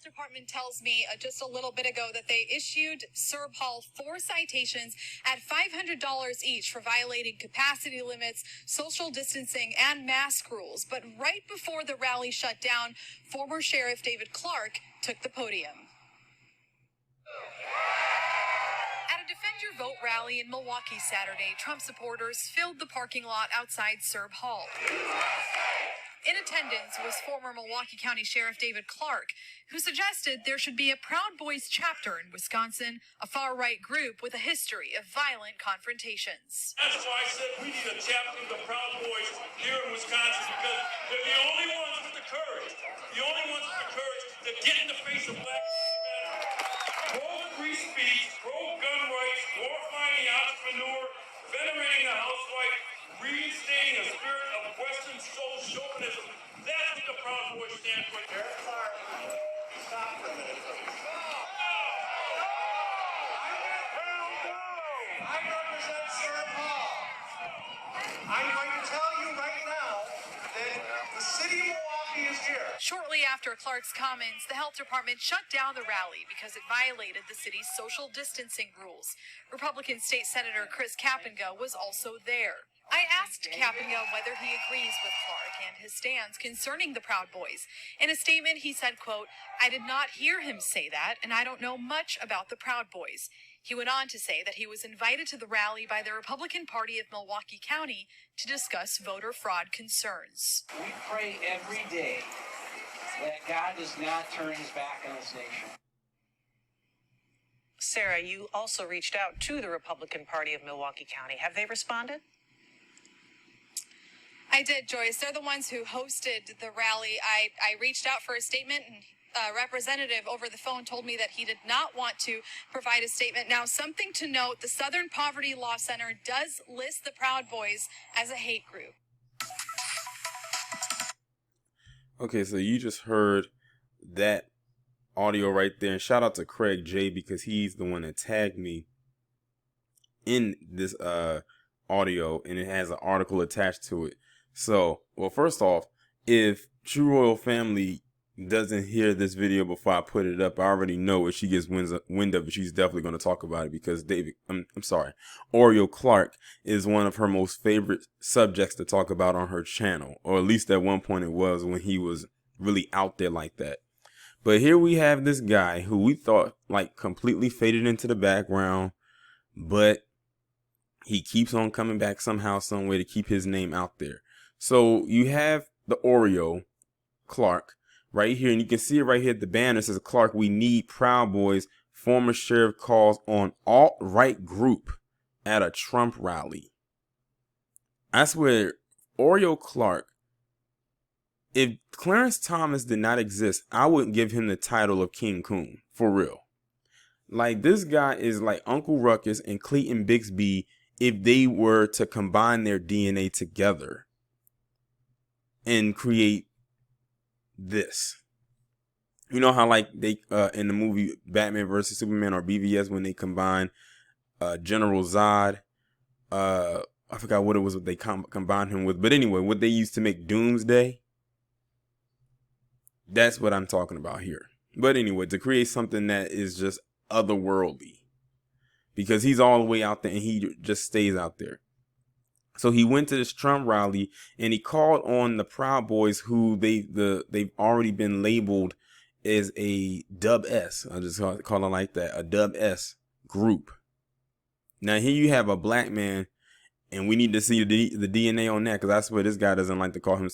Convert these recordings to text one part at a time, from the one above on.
Department tells me just a little bit ago that they issued Serb Hall 4 citations at $500 each for violating capacity limits, social distancing, and mask rules. But right before the rally shut down, former Sheriff David Clarke took the podium. At a Defend Your Vote rally in Milwaukee Saturday, Trump supporters filled the parking lot outside Serb Hall. In attendance was former Milwaukee County Sheriff David Clarke, who suggested there should be a Proud Boys chapter in Wisconsin, a far-right group with a history of violent confrontations. That's why I said we need a chapter of the Proud Boys here in Wisconsin, because they're the only ones with the courage, to get in the face of black men, pro-free speech, pro-gun rights, glorifying the entrepreneur, venerating the housewife, reinstating a spirit of Western soul chauvinism. That's what the Proud Boys stand for. Sheriff Clarke, stop for a minute, please. I represent Serb Hall. I'm going to tell you right now that the city of Milwaukee is here. Shortly after Clarke's comments, the health department shut down the rally because it violated the city's social distancing rules. Republican State Senator Chris Kapenga was also there. I asked Kapenga whether he agrees with Clarke and his stance concerning the Proud Boys. In a statement, he said, quote, "I did not hear him say that, and I don't know much about the Proud Boys." He went on to say that he was invited to the rally by the Republican Party of Milwaukee County to discuss voter fraud concerns. We pray every day that God does not turn his back on this nation. Sarah, you also reached out to the Republican Party of Milwaukee County. Have they responded? I did, Joyce. They're the ones who hosted the rally. I reached out for a statement, and a representative over the phone told me that he did not want to provide a statement. Now, something to note, the Southern Poverty Law Center does list the Proud Boys as a hate group. Okay, so you just heard that audio right there. And shout out to Craig J, because he's the one that tagged me in this audio, and it has an article attached to it. So, well, first off, if True Royal Family doesn't hear this video before I put it up, I already know if she gets wind of it, she's definitely going to talk about it, because Oreo Clarke is one of her most favorite subjects to talk about on her channel, or at least at one point it was, when he was really out there like that. But here we have this guy who we thought like completely faded into the background, but he keeps on coming back somehow, some way to keep his name out there. So you have the Oreo Clarke right here, and you can see it right here at the banner. It says, "Clarke, we need Proud Boys. Former sheriff calls on alt-right group at a Trump rally." I swear, Oreo Clarke, if Clarence Thomas did not exist, I wouldn't give him the title of King Coon, for real. Like, this guy is like Uncle Ruckus and Clayton Bixby if they were to combine their DNA together and create this. You know how like they in the movie Batman versus Superman, or BVS, when they combine General Zod, I forgot what it was, what they combined him with, but anyway, what they used to make Doomsday, that's what I'm talking about here. But anyway, to create something that is just otherworldly, because he's all the way out there and he just stays out there. So he went to this Trump rally and he called on the Proud Boys, who they've already been labeled as a Dub S. I just call it like that, a Dub S group. Now here you have a black man, and we need to see the DNA on that, because I swear this guy doesn't like to call him,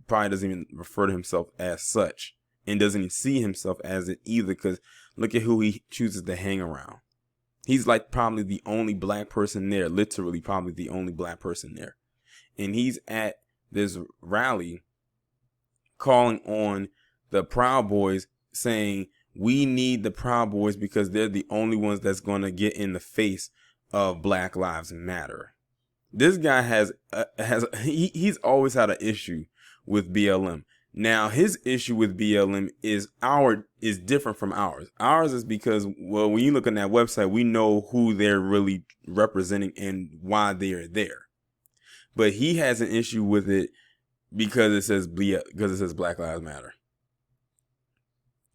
probably doesn't even refer to himself as such, and doesn't even see himself as it either, because look at who he chooses to hang around. He's like probably the only black person there, literally probably the only black person there. And he's at this rally calling on the Proud Boys, saying we need the Proud Boys because they're the only ones that's going to get in the face of Black Lives Matter. This guy he's always had an issue with BLM. Now, his issue with BLM is different from ours. Ours is because, well, when you look on that website, we know who they're really representing and why they are there. But he has an issue with it because it says Black Lives Matter.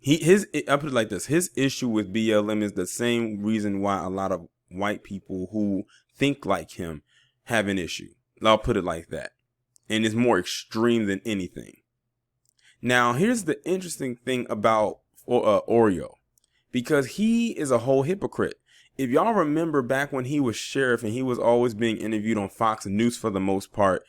I put it like this. His issue with BLM is the same reason why a lot of white people who think like him have an issue. I'll put it like that. And it's more extreme than anything. Now, here's the interesting thing about Oreo, because he is a whole hypocrite. If y'all remember back when he was sheriff and he was always being interviewed on Fox News for the most part,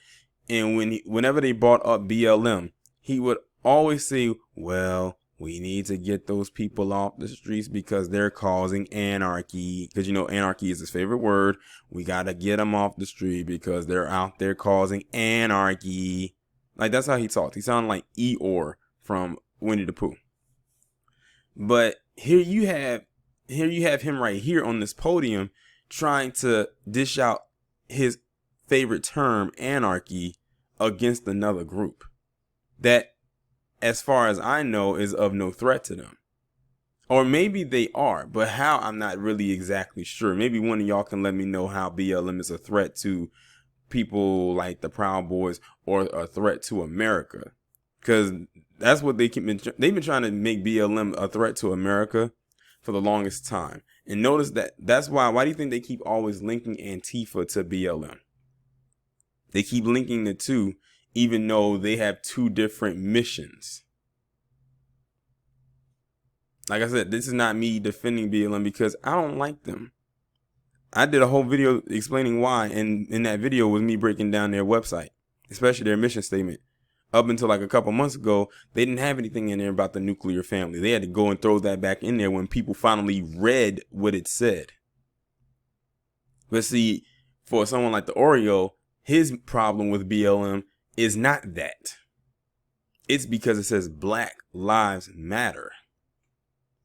and whenever they brought up BLM, he would always say, well, we need to get those people off the streets because they're causing anarchy. Because, anarchy is his favorite word. We got to get them off the street because they're out there causing anarchy. Like, that's how he talked. He sounded like Eeyore from Winnie the Pooh. But here you have him right here on this podium trying to dish out his favorite term, anarchy, against another group that, as far as I know, is of no threat to them. Or maybe they are, but how, I'm not really exactly sure. Maybe one of y'all can let me know how BLM is a threat to people like the Proud Boys or a threat to America. Because that's what they've been trying to make BLM a threat to America for the longest time. And notice that's why do you think they keep always linking Antifa to BLM? They keep linking the two, even though they have two different missions. Like I said, this is not me defending BLM because I don't like them. I did a whole video explaining why, and in that video was me breaking down their website, especially their mission statement. Up until like a couple months ago, they didn't have anything in there about the nuclear family. They had to go and throw that back in there when people finally read what it said. But see, for someone like the Oreo, his problem with BLM is not that. It's because it says Black Lives Matter.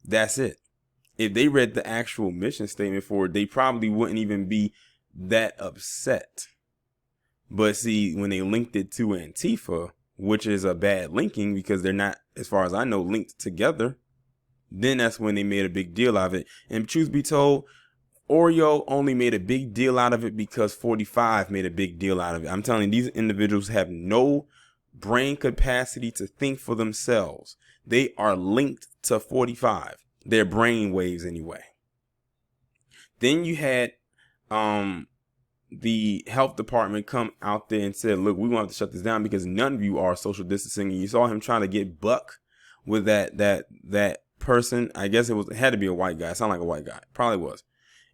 That's it. If they read the actual mission statement for it, they probably wouldn't even be that upset. But see, when they linked it to Antifa, which is a bad linking because they're not, as far as I know, linked together, then that's when they made a big deal out of it. And truth be told, Oreo only made a big deal out of it because 45 made a big deal out of it. I'm telling you, these individuals have no brain capacity to think for themselves. They are linked to 45. Their brain waves anyway. Then you had the health department come out there and said, look, we want to shut this down because none of you are social distancing. And you saw him trying to get buck with that person. I guess it had to be a white guy. It sounded like a white guy. Probably was.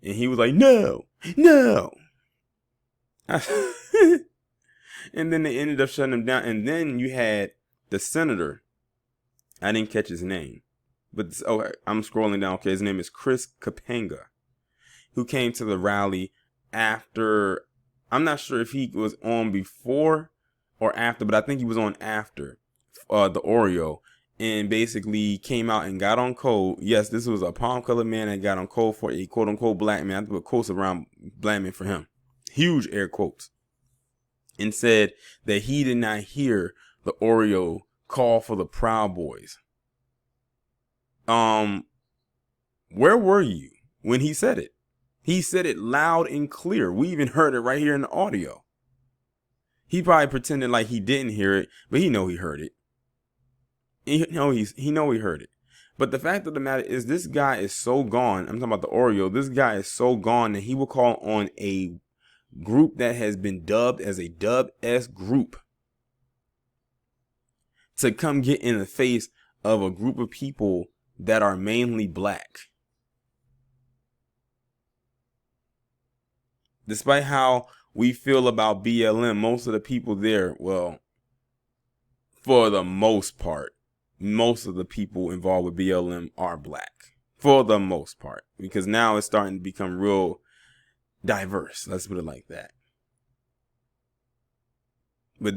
And he was like, no. And then they ended up shutting him down. And then you had the senator. I didn't catch his name. But I'm scrolling down. Okay, his name is Chris Kapanga, who came to the rally after. I'm not sure if he was on before or after, but I think he was on after the Oreo, and basically came out and got on code. Yes, this was a palm-colored man that got on code for a quote-unquote black man. I put quotes around black men for him. Huge air quotes. And said that he did not hear the Oreo call for the Proud Boys. Where were you when he said it? He said it loud and clear. We even heard it right here in the audio. He probably pretended like he didn't hear it, but he know he heard it. He know he heard it. But the fact of the matter is, this guy is so gone. I'm talking about the Oreo. This guy is so gone that he will call on a group that has been dubbed as a Dub-S group to come get in the face of a group of people that are mainly black. Despite how we feel about BLM, most of the people there, well, for the most part, most of the people involved with BLM are black. For the most part. Because now it's starting to become real diverse. Let's put it like that. But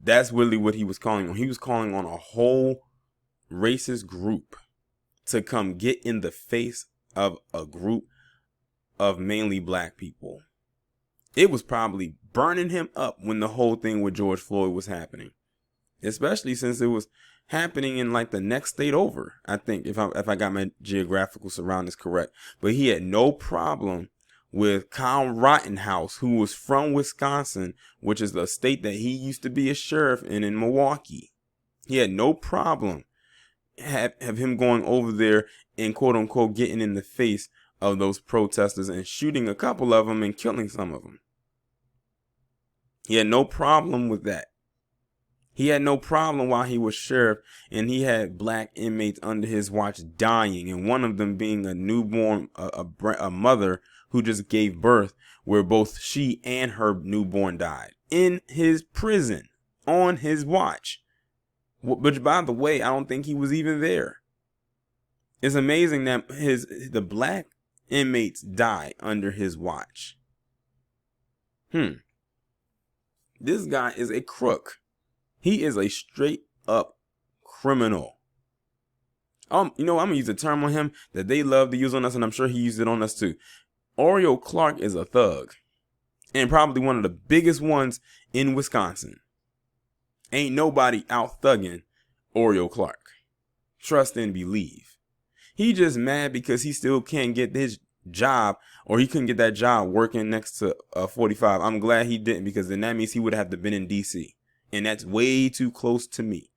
that's really what he was calling on. He was calling on a whole racist group to come get in the face of a group of mainly black people. It was probably burning him up when the whole thing with George Floyd was happening, especially since it was happening in like the next state over, I think, if I got my geographical surroundings correct. But he had no problem with Kyle Rittenhouse, who was from Wisconsin, which is the state that he used to be a sheriff in Milwaukee. He had no problem have him going over there and quote unquote getting in the face of those protesters and shooting a couple of them and killing some of them. He had no problem with that. He had no problem while he was sheriff, and he had black inmates under his watch dying, and one of them being a newborn, a mother who just gave birth, where both she and her newborn died in his prison on his watch. Which, by the way, I don't think he was even there. It's amazing that the black inmates die under his watch. This guy is a crook. He is a straight up criminal. I'm gonna use a term on him that they love to use on us, and I'm sure he used it on us too. Oreo Clarke is a thug, and probably one of the biggest ones in Wisconsin. Ain't nobody out thugging Oreo Clarke. Trust and believe. He just mad because he still can't get his job, or he couldn't get that job working next to 45. I'm glad he didn't, because then that means he would have to been in DC. And that's way too close to me.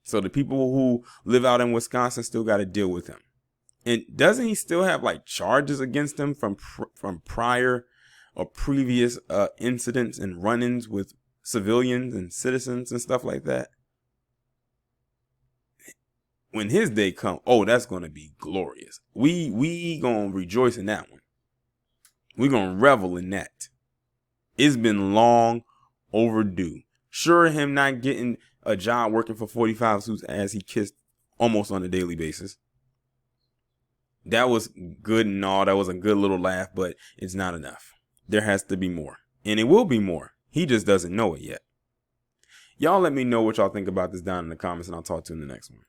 So the people who live out in Wisconsin still got to deal with him. And doesn't he still have like charges against him from prior or previous incidents and run-ins with civilians and citizens and stuff like that? When his day come, oh, that's going to be glorious. We going to rejoice in that one. We going to revel in that. It's been long overdue. Sure, him not getting a job working for 45 whose ass he kissed almost on a daily basis. That was good and all. That was a good little laugh, but it's not enough. There has to be more. And it will be more. He just doesn't know it yet. Y'all let me know what y'all think about this down in the comments, and I'll talk to you in the next one.